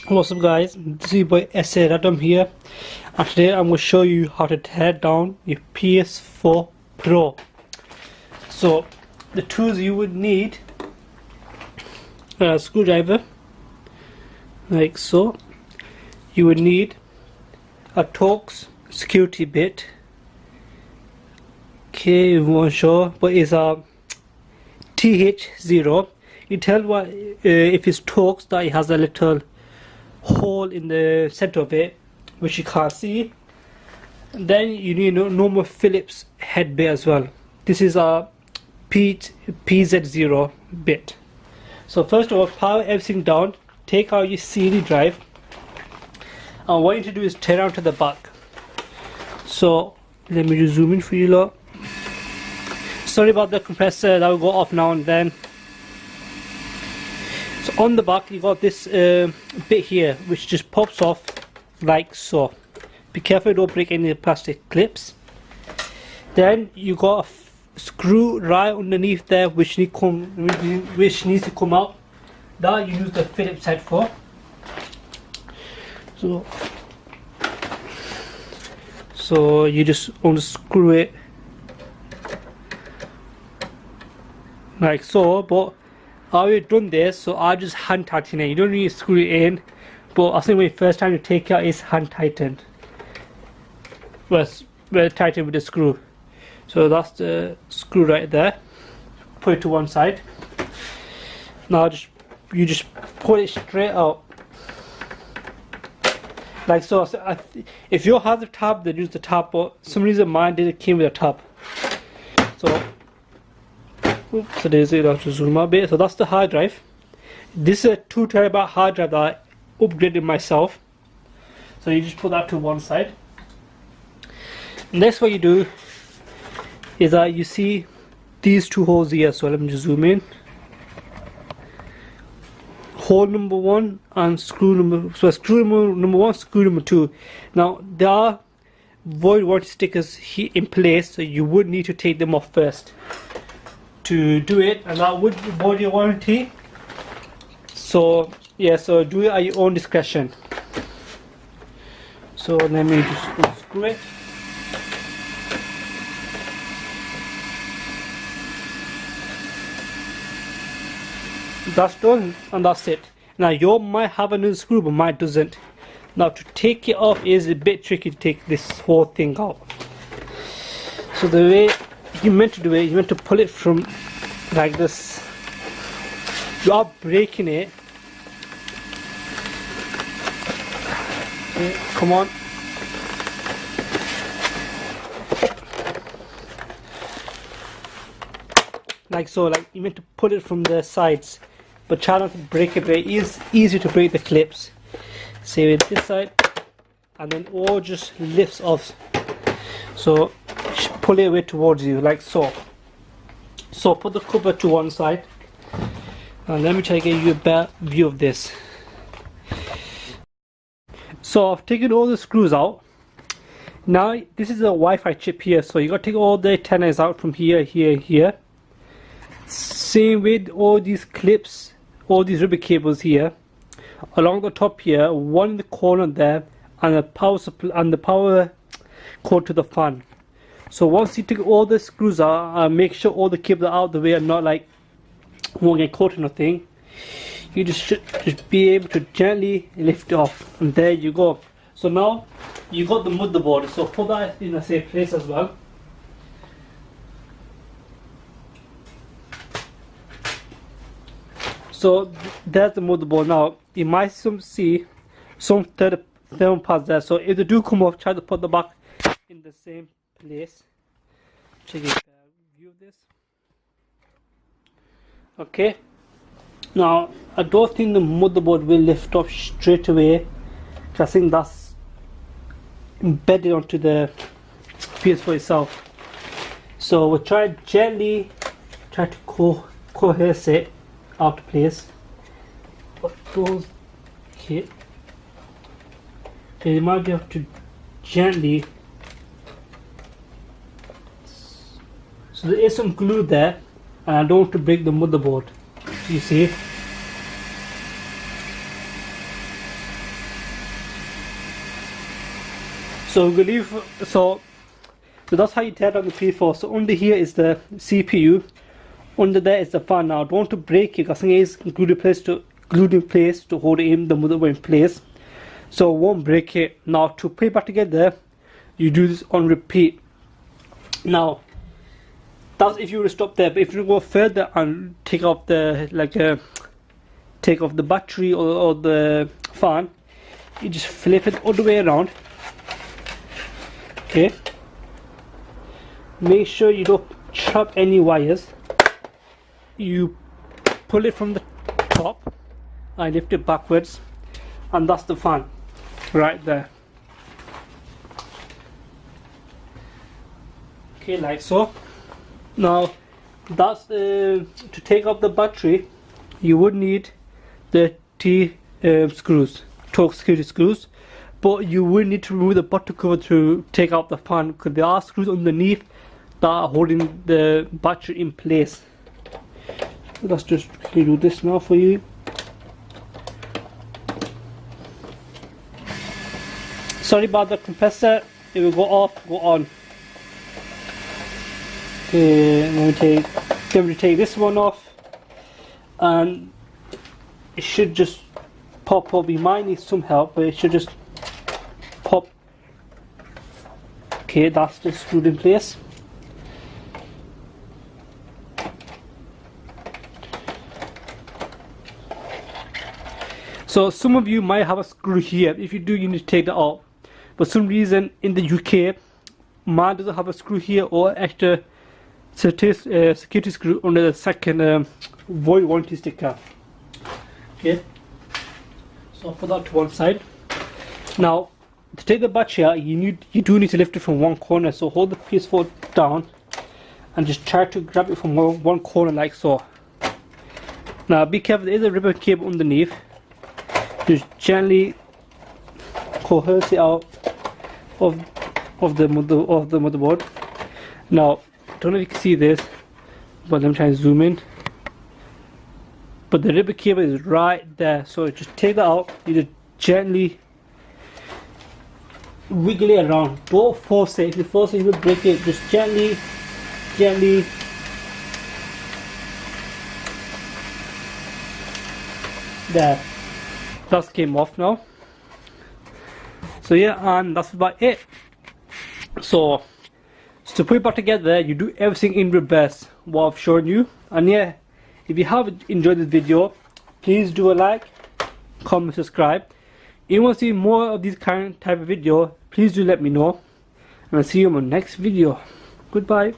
What's up guys, this is your boy SA Radom here, and today I'm going to show you how to tear down your PS4 Pro. So the tools you would need are a screwdriver, like so. You would need a Torx security bit. Okay, you won't show, but it's a TH0. You tell what if it's Torx that it has a little hole in the center of it which you can't see. And then you need a normal Phillips head bit as well. This is a PZ0 bit. So first of all, power everything down, take out your CD drive, and what you need to do is tear down to the back. So let me just zoom in for you lot. Sorry about the compressor, that will go off now and then. So on the back you got this bit here which just pops off like so. Be careful, don't break any of the plastic clips. Then you got a screw right underneath there which needs to come out. That you use the Phillips head for. So you just unscrew it like so, but I already done this, so I just hand tighten it. You don't need to screw it in, but I think when the first time you take it out, it's hand tightened. Well, tightened with the screw. So that's the screw right there. Put it to one side. Now you just pull it straight out, like so. If you have the tab, then use the tab. But for some reason mine didn't come with a tab. So there's it. I'll just zoom out a bit. So that's the hard drive. This is a 2 TB hard drive that I upgraded myself. So you just put that to one side. Next, what you do is that you see these two holes here. So let me just zoom in. Hole number 1 and screw number. So screw number 1, screw number 2. Now there are void warranty stickers here in place, so you would need to take them off first to do it, and that would void your warranty. So yeah, so do it at your own discretion. So let me just unscrew it. That's done, and that's it. Now yours might have another screw, but mine doesn't. Now to take it off is a bit tricky to take this whole thing out. So the way you meant to do it, you meant to pull it from like this. You are breaking it. Okay, come on. Like so, like you meant to pull it from the sides, but try not to break it. It is easy to break the clips. Say with this side, and then all just lifts off. So pull it away towards you like so. So put the cover to one side, and let me try to get you a better view of this. So I've taken all the screws out. Now this is a Wi-Fi chip here, so you got to take all the antennas out from here, here. Same with all these clips, all these rubber cables here. Along the top here, one in the corner there, and the power supply and the power cord to the fan. So once you take all the screws out, make sure all the cables are out of the way and not like won't get caught or nothing. You just should just be able to gently lift it off, and there you go. So now you got the motherboard. So put that in a safe place as well. So there's the motherboard. Now you might see some thermal pads there. So if they do come off, try to put them back in the same place. Check a view of this. Okay. Now I don't think the motherboard will lift off straight away, because I think that's embedded onto the PS4 itself. So we'll try gently to coerce it out of place. But those, okay, you might be able to gently. So there is some glue there, and I don't want to break the motherboard. You see, So we leave. So that's how you tear down the PS4. So under here is the CPU. Under there is the fan. Now don't want to break it because it is glued in place to hold it in the motherboard in place. So it won't break it. Now to put it back together, you do this on repeat. Now that's if you were to stop there. But if you go further and take off the take off the battery or the fan, you just flip it all the way around. Okay. Make sure you don't chop any wires. You pull it from the top and lift it backwards, and that's the fan right there. Okay, like so. Now that's to take off the battery. You would need the T screws, torque security screws, but you will need to remove the bottom cover to take out the fan because there are screws underneath that are holding the battery in place. Let's just quickly do this now for you. Sorry about the compressor, it will go off, go on. Okay, I'm going to take this one off, and it should just pop up. You might need some help, but it should just pop. Okay, that's just screwed in place. So some of you might have a screw here. If you do, you need to take that out. But some reason in the UK, mine doesn't have a screw here or extra security screw under the second void warranty sticker. Okay, so I'll put that to one side. Now to take the battery out, you do need to lift it from one corner. So hold the PS4 down and just try to grab it from one corner like so. Now be careful, there is a ribbon cable underneath. Just gently coerce it out of the motherboard. Now, don't know if you can see this, but I'm trying to zoom in. But the ribbon cable is right there, so just take that out. You just gently wiggle it around. Don't force it. If you force it, you will break it. Just gently. There. That came off now. So yeah, and that's about it. So to put it back together, you do everything in reverse what I've shown you. And yeah, if you have enjoyed this video, please do a like, comment, subscribe. If you want to see more of these kind type of video, please do let me know. And I'll see you in my next video. Goodbye.